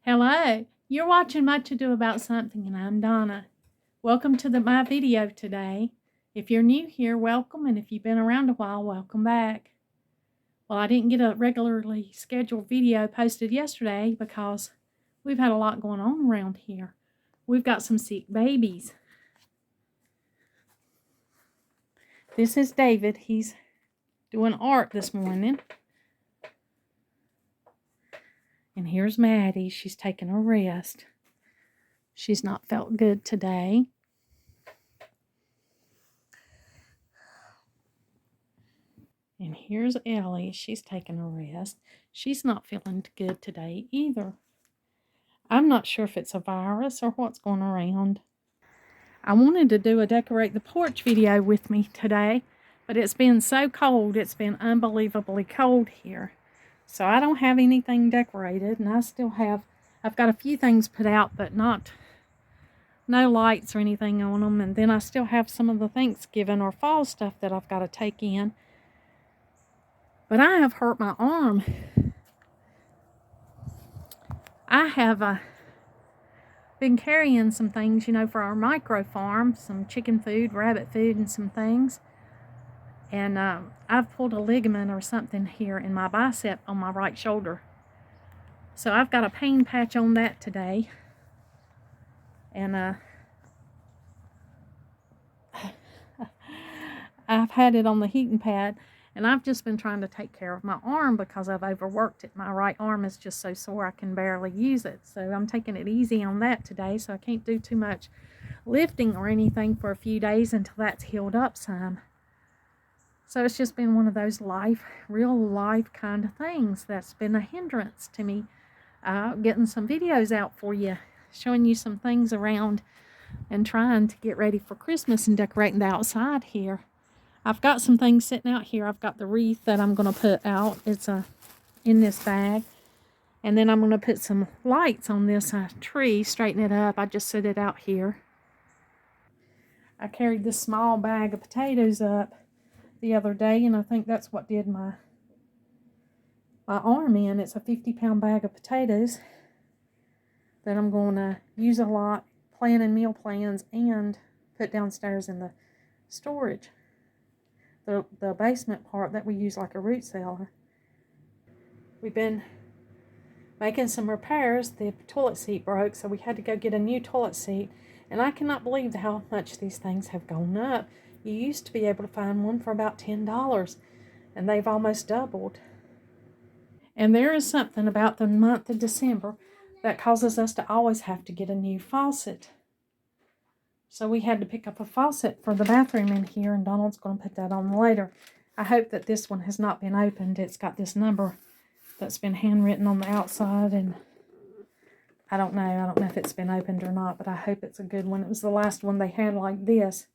Hello, you're watching Much Ado About Something, and I'm Donna. Welcome to my video today. If you're new here, welcome, and if you've been around a while, welcome back. Well, I didn't get a regularly scheduled video posted yesterday because we've had a lot going on around here. We've got some sick babies. This is David. He's doing art this morning. And here's Maddie. She's taking a rest. She's not felt good today. And here's Ellie. She's taking a rest. She's not feeling good today either. I'm not sure if it's a virus or what's going around. I wanted to do a decorate the porch video with me today, but it's been so cold. It's been unbelievably cold here. So I don't have anything decorated, and I've got a few things put out, but no lights or anything on them. And then I still have some of the Thanksgiving or fall stuff that I've got to take in. But I have hurt my arm. I have been carrying some things, for our micro farm, some chicken food, rabbit food, and some things. And I've pulled a ligament or something here in my bicep on my right shoulder. So I've got a pain patch on that today. And I've had it on the heating pad. And I've just been trying to take care of my arm because I've overworked it. My right arm is just so sore I can barely use it. So I'm taking it easy on that today. So I can't do too much lifting or anything for a few days until that's healed up some. So it's just been one of those real life kind of things that's been a hindrance to me getting some videos out for you, showing you some things around and trying to get ready for Christmas and decorating the outside here. I've got some things sitting out here. I've got the wreath that I'm going to put out. It's in this bag. And then I'm going to put some lights on this tree, straighten it up. I just set it out here. I carried this small bag of potatoes up the other day, and I think that's what did my arm in. It's a 50-pound bag of potatoes that I'm going to use a lot, planning meal plans, and put downstairs in the storage. The basement part that we use like a root cellar. We've been making some repairs. The toilet seat broke, so we had to go get a new toilet seat. And I cannot believe how much these things have gone up. You used to be able to find one for about $10, and they've almost doubled. And there is something about the month of December that causes us to always have to get a new faucet. So we had to pick up a faucet for the bathroom in here, and Donald's going to put that on later. I hope that this one has not been opened. It's got this number that's been handwritten on the outside, and I don't know. I don't know if it's been opened or not, but I hope it's a good one. It was the last one they had like this.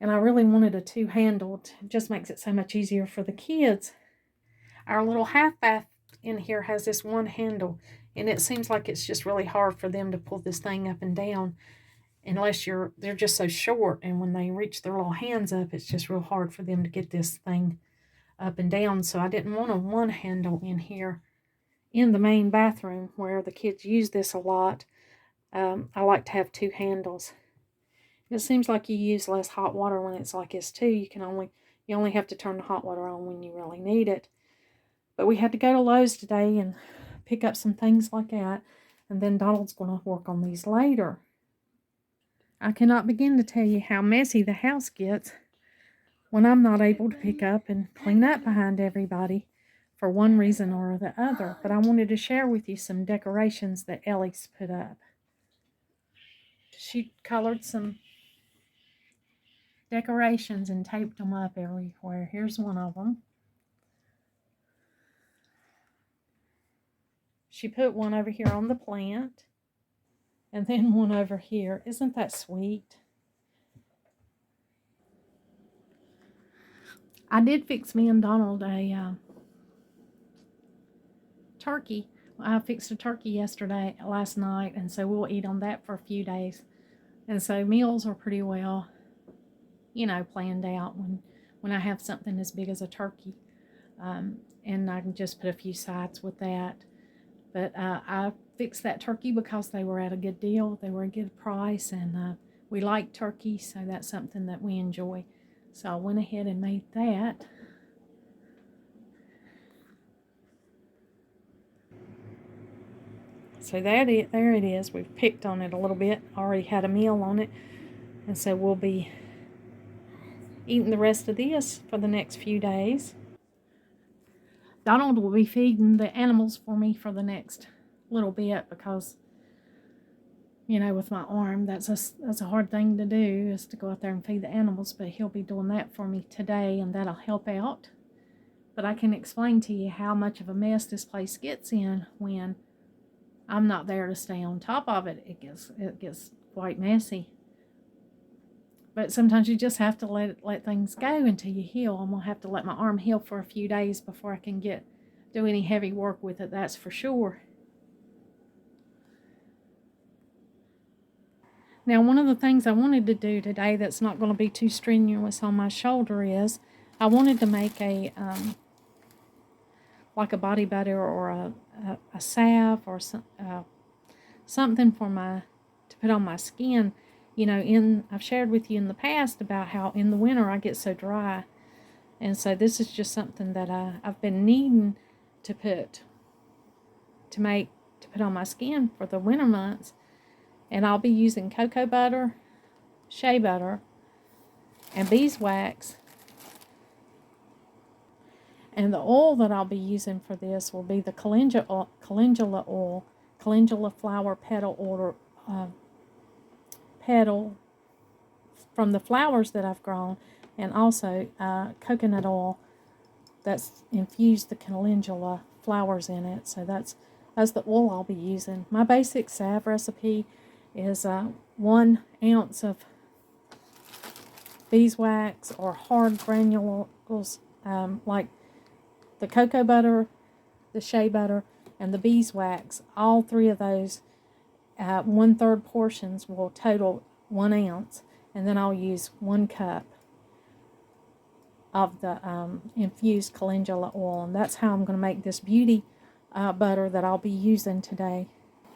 And I really wanted a two-handled. It just makes it so much easier for the kids. Our little half bath in here has this one handle, and it seems like it's just really hard for them to pull this thing up and down. Unless they're just so short, and when they reach their little hands up, it's just real hard for them to get this thing up and down. So I didn't want a one handle in here in the main bathroom where the kids use this a lot. I like to have two handles. It seems like you use less hot water when it's like this too. You only have to turn the hot water on when you really need it. But we had to go to Lowe's today and pick up some things like that, and then Donald's going to work on these later. I cannot begin to tell you how messy the house gets when I'm not able to pick up and clean up behind everybody for one reason or the other. But I wanted to share with you some decorations that Ellie's put up. She colored some decorations and taped them up everywhere. Here's one of them. She put one over here on the plant. And then one over here. Isn't that sweet? I did fix me and Donald a turkey. I fixed a turkey last night, and so we'll eat on that for a few days. And so meals are pretty well, planned out when I have something as big as a turkey. And I can just put a few sides with that. But I fixed that turkey because they were at a good deal. They were a good price, and we like turkey, so that's something that we enjoy. So I went ahead and made that. So there it is. We've picked on it a little bit. Already had a meal on it. And so we'll be eating the rest of this for the next few days. Donald will be feeding the animals for me for the next little bit because, you know, with my arm, that's a hard thing to do, is to go out there and feed the animals. But he'll be doing that for me today, and that'll help out. But I can explain to you how much of a mess this place gets in when I'm not there to stay on top of it. It gets quite messy. But sometimes you just have to let things go until you heal. I'm gonna have to let my arm heal for a few days before I can do any heavy work with it. That's for sure. Now, one of the things I wanted to do today that's not going to be too strenuous on my shoulder is I wanted to make a like a body butter or a salve or something to put on my skin. You know, I've shared with you in the past about how in the winter I get so dry, and so this is just something that I've been needing to put on my skin for the winter months. And I'll be using cocoa butter, shea butter, and beeswax. And the oil that I'll be using for this will be the calendula oil, calendula flower petal from the flowers that I've grown, and also coconut oil that's infused the calendula flowers in it. So that's the oil I'll be using. My basic salve recipe is 1 ounce of beeswax or hard granules, like the cocoa butter, the shea butter, and the beeswax. All 3 of those 1/3 portions will total 1 ounce, and then I'll use 1 cup of the infused calendula oil, and that's how I'm going to make this beauty butter that I'll be using today.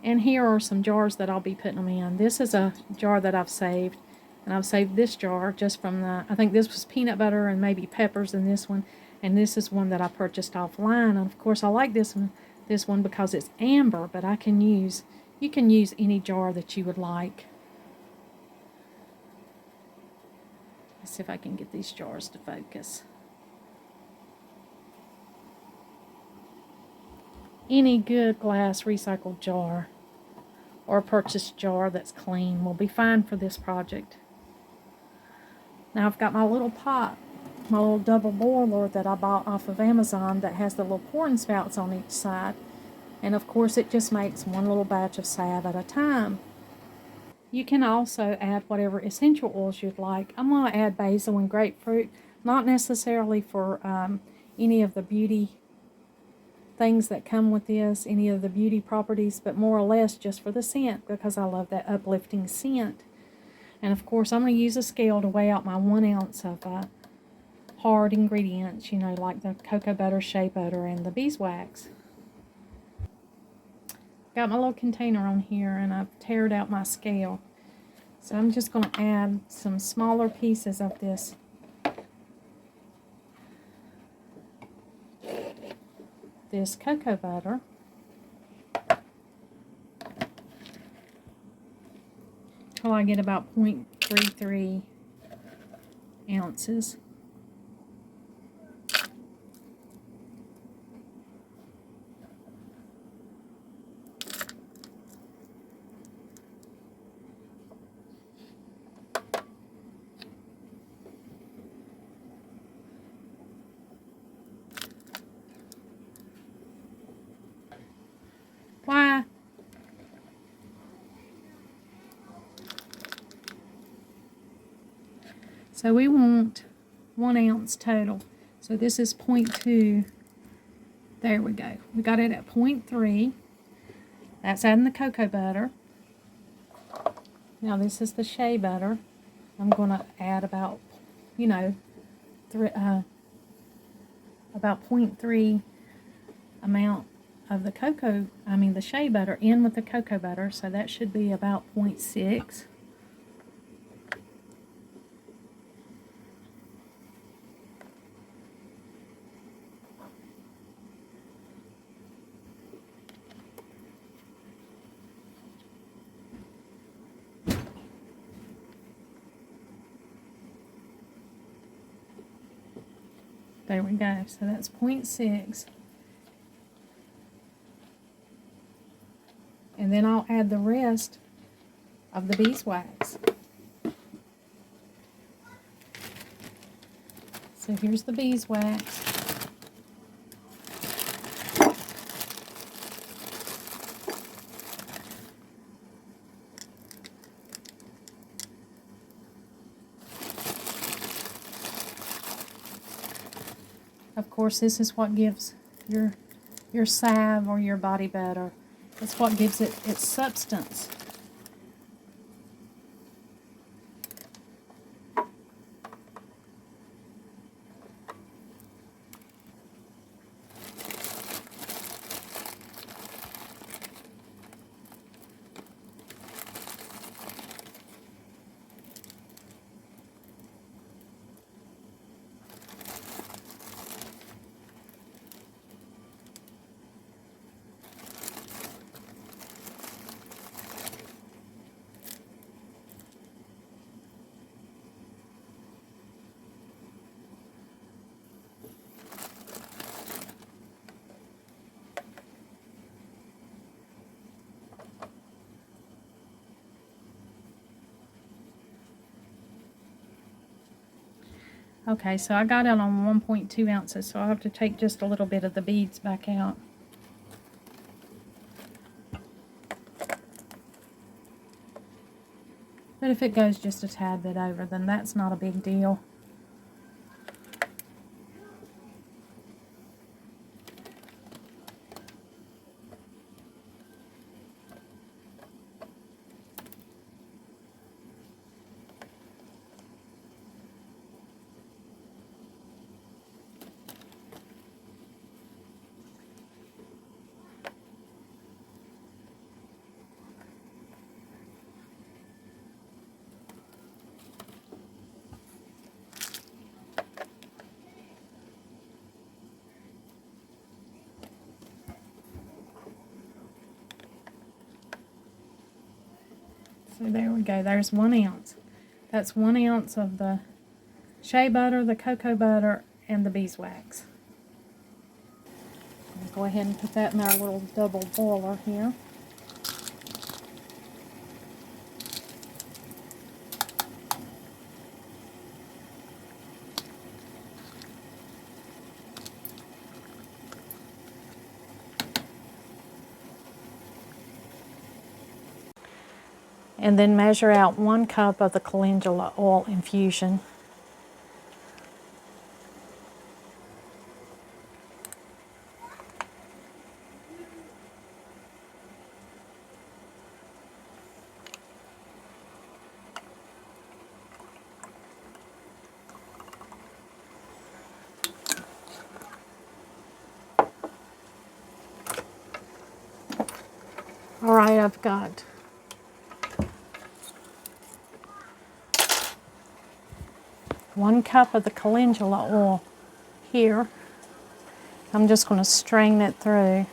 And here are some jars that I'll be putting them in. This is a jar that I've saved. And I've saved this jar just from I think this was peanut butter and maybe peppers in this one. And this is one that I purchased offline. And of course I like this one because it's amber, but you can use any jar that you would like. Let's see if I can get these jars to focus. Any good glass recycled jar or a purchased jar that's clean will be fine for this project. Now I've got my little pot, my little double boiler that I bought off of Amazon that has the little pouring spouts on each side. And of course it just makes one little batch of salve at a time. You can also add whatever essential oils you'd like. I'm going to add basil and grapefruit, not necessarily for any of the beauty things that come with this, any of the beauty properties, but more or less just for the scent, because I love that uplifting scent. And of course I'm going to use a scale to weigh out my 1 ounce of hard ingredients, you know, like the cocoa butter, shea butter, and the beeswax. Got my little container on here, and I've tared out my scale. So I'm just going to add some smaller pieces of this cocoa butter. Till I get about 0.33 ounces. Why? So we want 1 ounce total. So this is 0.2. There we go. We got it at 0.3. That's adding the cocoa butter. Now this is the shea butter. I'm going to add about, you know, about 0.3 amount of the the shea butter in with the cocoa butter, so that should be about 0.6. There we go, so that's 0.6. And then I'll add the rest of the beeswax. So here's the beeswax. Of course, this is what gives your salve or your body butter. It's what gives it its substance. Okay, so I got it on 1.2 ounces, so I'll have to take just a little bit of the beads back out. But if it goes just a tad bit over, then that's not a big deal. So there we go, there's 1 ounce. That's 1 ounce of the shea butter, the cocoa butter, and the beeswax. I'll go ahead and put that in our little double boiler here. And then measure out 1 cup of the calendula oil infusion. All right, I've got 1 cup of the calendula oil here. I'm just going to strain it through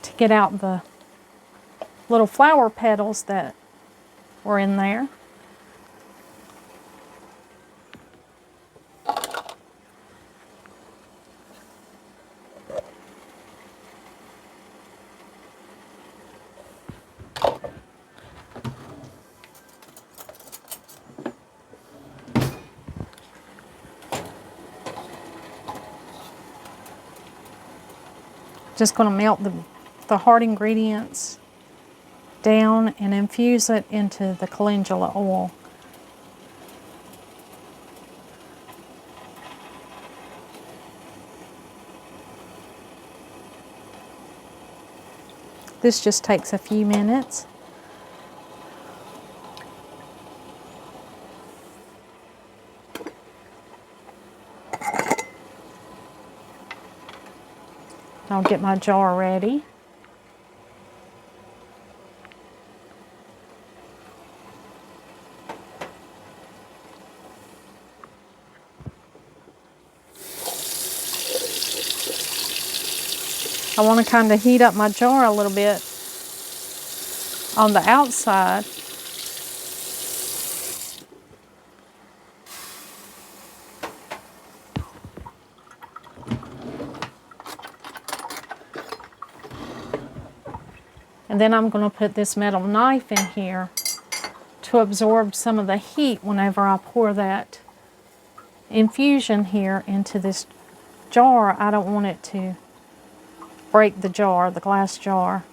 to get out the little flower petals that were in there. Just going to melt the hard ingredients down and infuse it into the calendula oil. This just takes a few minutes. I'll get my jar ready. I want to kind of heat up my jar a little bit on the outside. And then I'm going to put this metal knife in here to absorb some of the heat whenever I pour that infusion here into this jar. I don't want it to break the jar, the glass jar.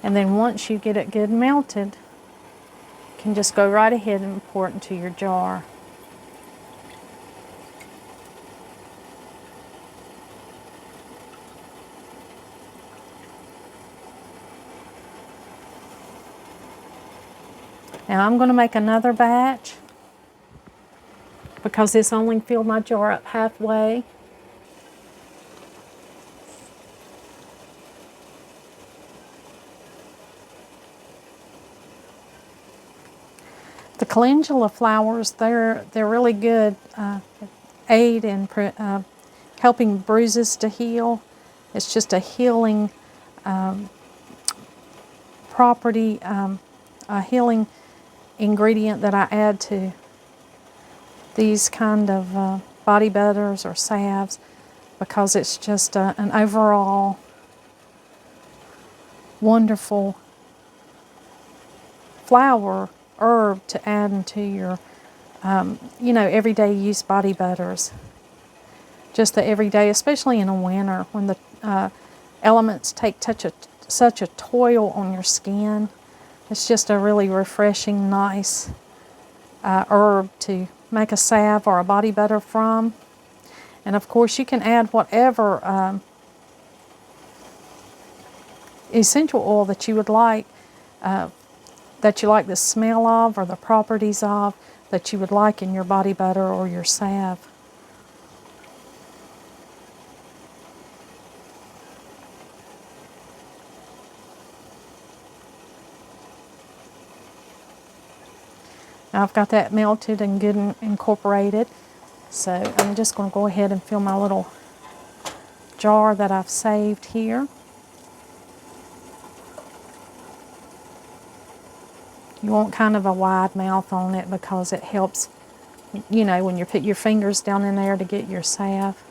And then once you get it good melted, you can just go right ahead and pour it into your jar. Now I'm going to make another batch because this only filled my jar up halfway. The calendula flowers, they're really good aid in helping bruises to heal. It's just a healing property, a healing ingredient that I add to these kind of body butters or salves, because it's just an overall wonderful flower herb to add into your everyday use body butters. Just the everyday, especially in the winter when the elements take such a toll on your skin. It's just a really refreshing, nice herb to make a salve or a body butter from. And of course you can add whatever essential oil that you would like, that you like the smell of or the properties of, that you would like in your body butter or your salve. Now I've got that melted and good and incorporated, so I'm just going to go ahead and fill my little jar that I've saved here. You want kind of a wide mouth on it because it helps, when you put your fingers down in there to get your salve.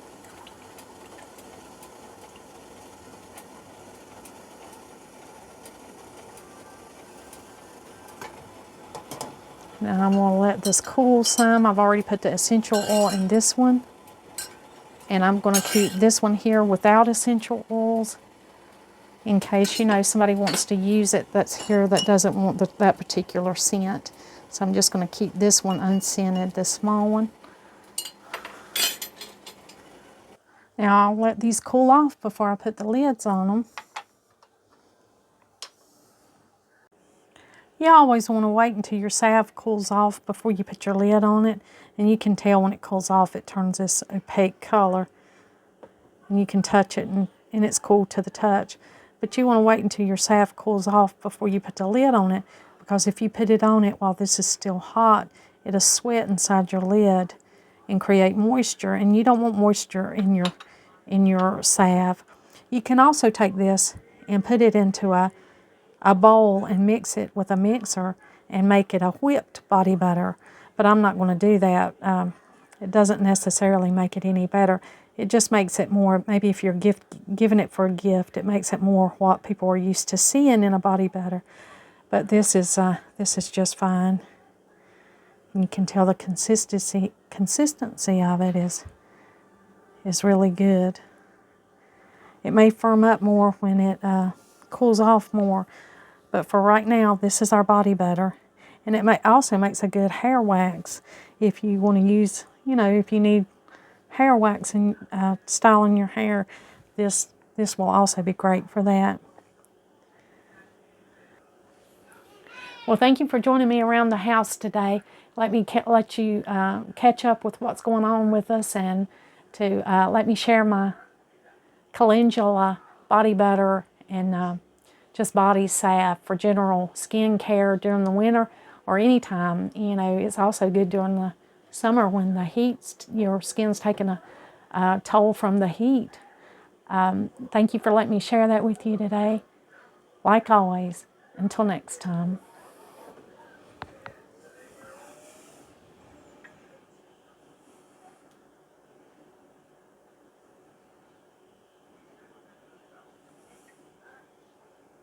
Now I'm going to let this cool some. I've already put the essential oil in this one. And I'm going to keep this one here without essential oils in case, somebody wants to use it that's here that doesn't want that particular scent. So I'm just going to keep this one unscented, this small one. Now I'll let these cool off before I put the lids on them. You always want to wait until your salve cools off before you put your lid on it. And you can tell when it cools off, it turns this opaque color. And you can touch it and it's cool to the touch. But you want to wait until your salve cools off before you put the lid on it, because if you put it on it while this is still hot, it'll sweat inside your lid and create moisture, and you don't want moisture in your salve. You can also take this and put it into a bowl and mix it with a mixer and make it a whipped body butter, but I'm not going to do that. It doesn't necessarily make it any better. It just makes it more, maybe if you're giving it for a gift, it makes it more what people are used to seeing in a body butter. But this is just fine. And you can tell the consistency of it is really good. It may firm up more when it cools off more. But for right now, this is our body butter. And it also makes a good hair wax if you want to use, you know, if you need hair wax and styling your hair. This will also be great for that. Well, thank you for joining me around the house today. Let you catch up with what's going on with us, and to let me share my Calendula body butter and just body salve for general skin care during the winter or anytime. You know, it's also good during the summer when the your skin's taking a toll from the heat. Thank you for letting me share that with you today. Like always, until next time.